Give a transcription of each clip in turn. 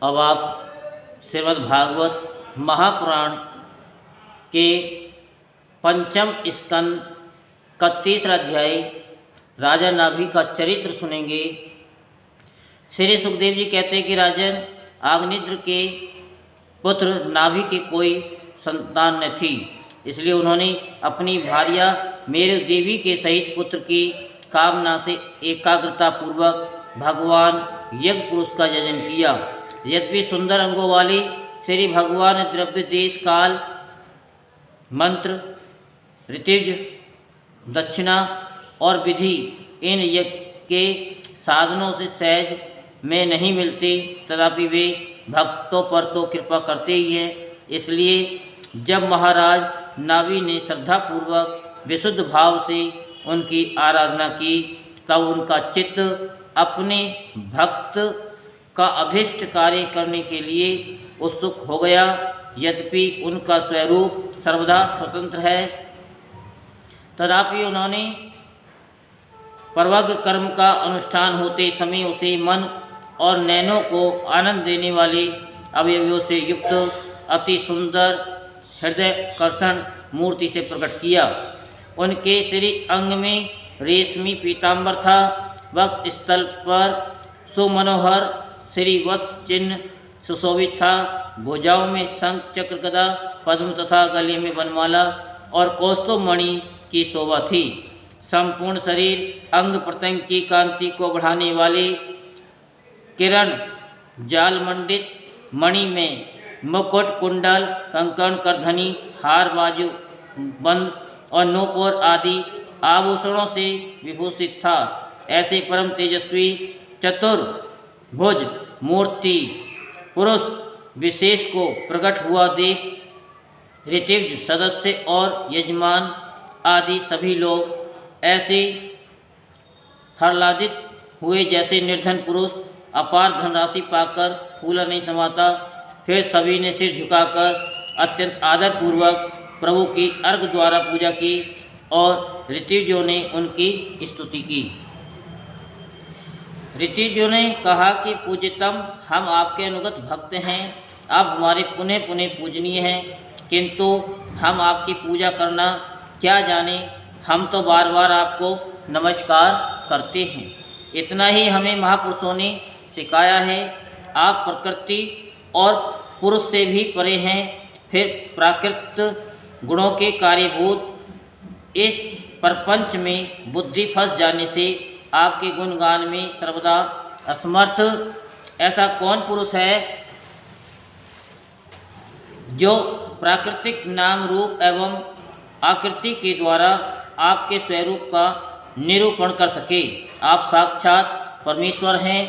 अब आप श्रीमद्भागवत महापुराण के पंचम स्कंद का 3रा अध्याय राजा नाभि का चरित्र सुनेंगे। श्री सुखदेव जी कहते हैं कि राजन, आग्निद्र के पुत्र नाभि के कोई संतान न थी, इसलिए उन्होंने अपनी भार्या मेरु देवी के सहित पुत्र की कामना से एकाग्रता पूर्वक भगवान यज्ञ पुरुष का यजन किया। यद्यपि सुंदर अंगों वाले श्री भगवान द्रव्य देश काल मंत्र ऋतिज दक्षिणा और विधि इन यज्ञ के साधनों से सहज में नहीं मिलते, तथापि वे भक्तों पर तो कृपा करते ही हैं। इसलिए जब महाराज नाभि ने श्रद्धापूर्वक विशुद्ध भाव से उनकी आराधना की, तब उनका चित्त अपने भक्त का अभिष्ट कार्य करने के लिए उत्सुक हो गया। यद्यपि उनका स्वरूप सर्वदा स्वतंत्र है, तथापि उन्होंने परवग कर्म का अनुष्ठान होते समय उसे मन और नैनों को आनंद देने वाले अवयवों से युक्त अति सुंदर हृदयकर्षण मूर्ति से प्रकट किया। उनके श्री अंग में रेशमी पीताम्बर था, वक्ष स्थल पर सुमनोहर श्रीवत्स चिन्ह सुशोभित था, भुजाओं में शंख चक्र गदा पद्म तथा गले में वनमाला और कौस्तुभमणि की शोभा थी। संपूर्ण शरीर अंग प्रत्यंग की कांति को बढ़ाने वाले किरण जाल मंडित मणि में मुकुट कुंडल कंकण करधनी हार बाजू बंद और नूपुर आदि आभूषणों से विभूषित था। ऐसे परम तेजस्वी चतुर्भुज मूर्ति पुरुष विशेष को प्रकट हुआ देख ऋतिज सदस्य और यजमान आदि सभी लोग ऐसे हर्लादित हुए जैसे निर्धन पुरुष अपार धनराशि पाकर फूला नहीं समाता। फिर सभी ने सिर झुकाकर अत्यंत आदरपूर्वक प्रभु की अर्घ द्वारा पूजा की और ऋतिजों ने उनकी स्तुति की। ऋतिजों ने कहा कि पूज्यतम, हम आपके अनुगत भक्त हैं, आप हमारे पुनः पुनः पूजनीय हैं, किंतु हम आपकी पूजा करना क्या जाने, हम तो बार बार आपको नमस्कार करते हैं। इतना ही हमें महापुरुषों ने सिखाया है। आप प्रकृति और पुरुष से भी परे हैं, फिर प्राकृत गुणों के कार्यभूत इस प्रपंच में बुद्धि फंस जाने से आपके गुणगान में सर्वदा असमर्थ ऐसा कौन पुरुष है जो प्राकृतिक नाम रूप एवं आकृति के द्वारा आपके स्वरूप का निरूपण कर सके। आप साक्षात परमेश्वर हैं।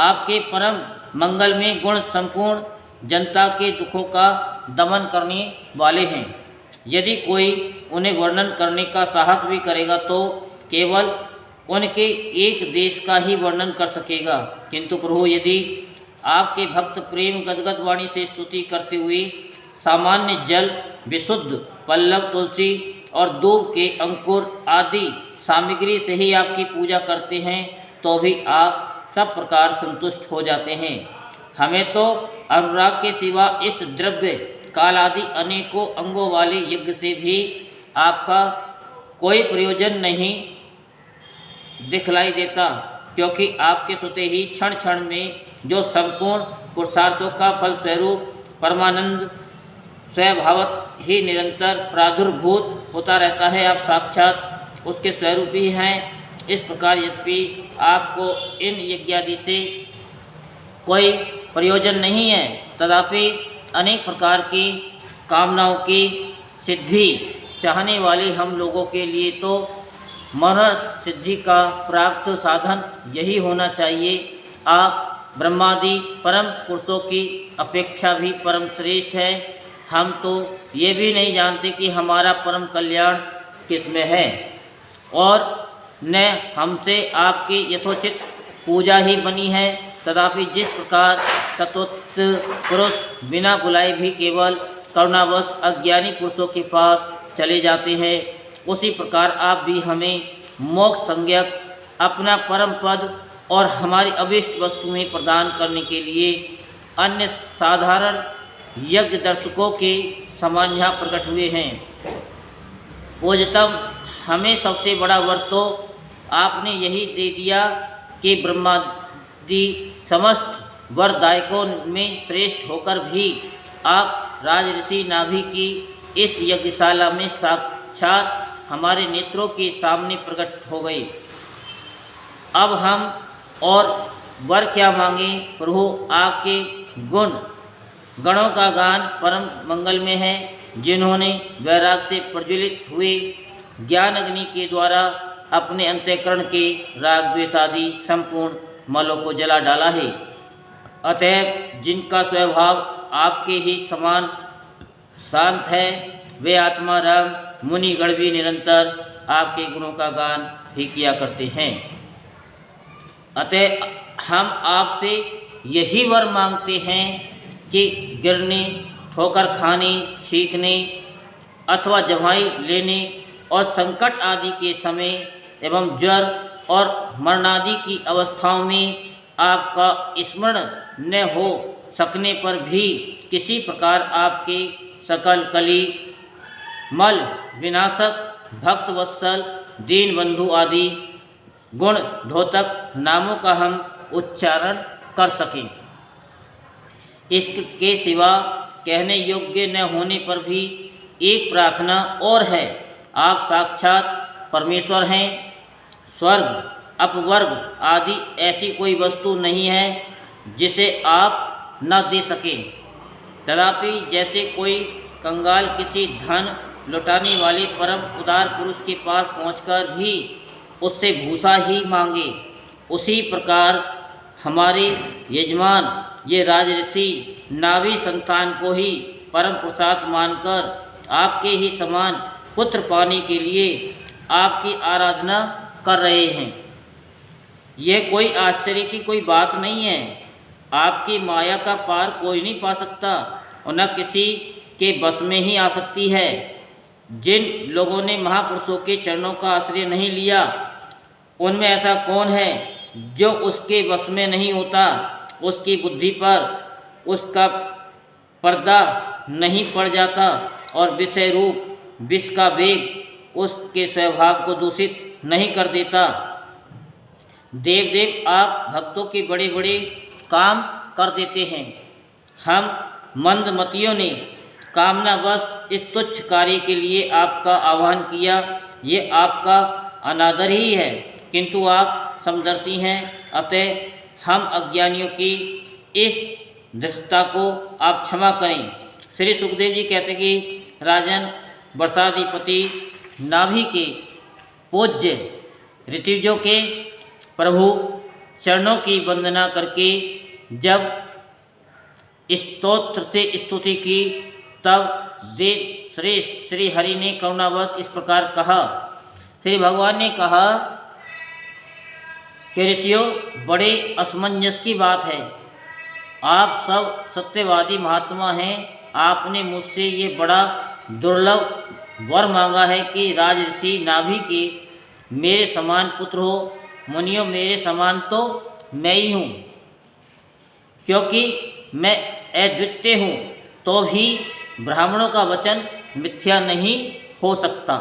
आपके परम मंगल में गुण संपूर्ण जनता के दुखों का दमन करने वाले हैं। यदि कोई उन्हें वर्णन करने का साहस भी करेगा तो केवल उनके एक देश का ही वर्णन कर सकेगा। किंतु प्रभु, यदि आपके भक्त प्रेम गदगद वाणी से स्तुति करते हुए सामान्य जल, विशुद्ध पल्लव, तुलसी और दूब के अंकुर आदि सामग्री से ही आपकी पूजा करते हैं, तो भी आप सब प्रकार संतुष्ट हो जाते हैं। हमें तो अनुराग के सिवा इस द्रव्य काल आदि अनेकों अंगों वाले यज्ञ से भी आपका कोई प्रयोजन नहीं दिखलाई देता, क्योंकि आपके सुते ही क्षण क्षण में जो संपूर्ण पुरुषार्थों का फल स्वरूप परमानंद स्वभावत ही निरंतर प्रादुर्भूत होता रहता है। आप साक्षात उसके स्वरूप ही हैं। इस प्रकार यद्यपि आपको इन यज्ञादि से कोई प्रयोजन नहीं है, तथापि अनेक प्रकार की कामनाओं की सिद्धि चाहने वाले हम लोगों के लिए तो मनोरथ सिद्धि का प्राप्त साधन यही होना चाहिए। आप ब्रह्मादि परम पुरुषों की अपेक्षा भी परम श्रेष्ठ है। हम तो ये भी नहीं जानते कि हमारा परम कल्याण किस में है, और न हमसे आपकी यथोचित पूजा ही बनी है। तथापि जिस प्रकार तत्वोक्त पुरुष बिना बुलाए भी केवल करुणावश अज्ञानी पुरुषों के पास चले जाते हैं, उसी प्रकार आप भी हमें मोक्ष संज्ञक अपना परम पद और हमारी अभिष्ट वस्तुएं प्रदान करने के लिए अन्य साधारण यज्ञ दर्शकों के समान यहाँ प्रकट हुए हैं। पूज्यतम, हमें सबसे बड़ा वर तो आपने यही दे दिया कि ब्रह्मादि समस्त वरदायकों में श्रेष्ठ होकर भी आप राजऋषि नाभि की इस यज्ञशाला में साक्षात हमारे नेत्रों के सामने प्रकट हो गए। अब हम और वर क्या मांगे प्रभु? आपके गणों का गान परम मंगल में है, जिन्होंने वैराग से प्रज्वलित हुए ज्ञान अग्नि के द्वारा अपने अंतःकरण के राग द्वेष आदि संपूर्ण मलों को जला डाला है। अतएव जिनका स्वभाव आपके ही समान शांत है, वे आत्मा राम मुनिगण भी निरंतर आपके गुणों का गान ही किया करते हैं। अतः हम आपसे यही वर मांगते हैं कि गिरने, ठोकर खाने, छींकने अथवा जमाई लेने और संकट आदि के समय एवं ज्वर और मरणादि की अवस्थाओं में आपका स्मरण न हो सकने पर भी किसी प्रकार आपके सकल कली मल विनाशक भक्त वत्सल दीन बंधु आदि गुण धोतक नामों का हम उच्चारण कर सकें। इसके सिवा कहने योग्य न होने पर भी एक प्रार्थना और है। आप साक्षात परमेश्वर हैं। स्वर्ग अपवर्ग आदि ऐसी कोई वस्तु नहीं है जिसे आप न दे सकें। तथापि जैसे कोई कंगाल किसी धन लुटाने वाले परम उदार पुरुष के पास पहुंचकर भी उससे भूसा ही मांगे, उसी प्रकार हमारे यजमान ये राजऋषि नाभि संतान को ही परम प्रसाद मानकर आपके ही समान पुत्र पाने के लिए आपकी आराधना कर रहे हैं। यह कोई आश्चर्य की कोई बात नहीं है। आपकी माया का पार कोई नहीं पा सकता और न किसी के बस में ही आ सकती है। जिन लोगों ने महापुरुषों के चरणों का आश्रय नहीं लिया, उनमें ऐसा कौन है जो उसके बस में नहीं होता? उसकी बुद्धि पर उसका पर्दा नहीं पड़ जाता और विषय रूप विष का वेग उसके स्वभाव को दूषित नहीं कर देता। देव आप भक्तों के बड़े बड़े काम कर देते हैं। हम मंदमतियों ने कामनावश इस तुच्छ कार्य के लिए आपका आह्वान किया, ये आपका अनादर ही है, किंतु आप समदर्शी हैं। अतः हम अज्ञानियों की इस दृष्टता को आप क्षमा करें। श्री सुखदेव जी कहते कि राजन, वर्षाधिपति नाभि के पूज्य ऋतुजों के प्रभु चरणों की वंदना करके जब स्तोत्र से स्तुति की, तब देव श्रेष्ठ श्री हरि ने करुणावश इस प्रकार कहा। श्री भगवान ने कहा कि ऋषियों, बड़े असमंजस की बात है। आप सब सत्यवादी महात्मा हैं। आपने मुझसे ये बड़ा दुर्लभ वर मांगा है कि राजऋषि नाभि के मेरे समान पुत्र हो। मुनियों, मेरे समान तो मैं ही हूँ, क्योंकि मैं अद्वितीय हूँ, तो भी ब्राह्मणों का वचन मिथ्या नहीं हो सकता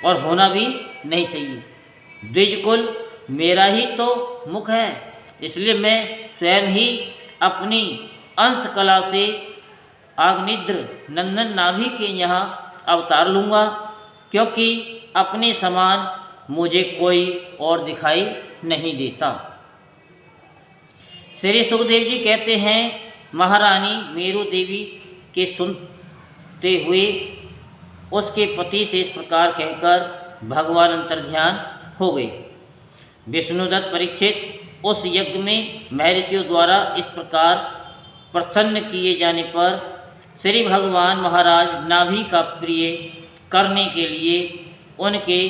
और होना भी नहीं चाहिए। द्विजकुल मेरा ही तो मुख है, इसलिए मैं स्वयं ही अपनी अंश कला से आग्निद्र नंदन नाभि के यहाँ अवतार लूँगा, क्योंकि अपने समान मुझे कोई और दिखाई नहीं देता। श्री सुखदेव जी कहते हैं, महारानी मेरु देवी के सुनते हुए उसके पति से इस प्रकार कहकर भगवान अंतर्ध्यान हो गए। विष्णुदत्त परीक्षित उस यज्ञ में महर्षियों द्वारा इस प्रकार प्रसन्न किए जाने पर श्री भगवान महाराज नाभि का प्रिय करने के लिए उनके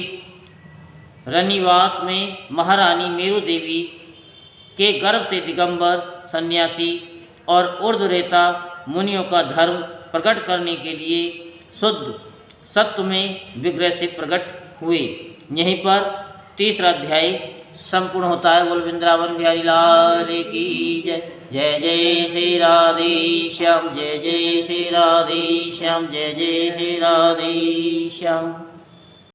रनिवास में महारानी मेरु देवी के गर्भ से दिगंबर सन्यासी और ऊर्ध्वरेता मुनियों का धर्म प्रकट करने के लिए शुद्ध सत्व में विग्रह से प्रकट हुए। यहीं पर तीसरा अध्याय संपूर्ण होता है। बोल वृंदावन बिहारी लाल की जय। जय जय श्री राधे श्याम, जय जय श्री राधे श्याम, जय जय श्री राधे श्याम।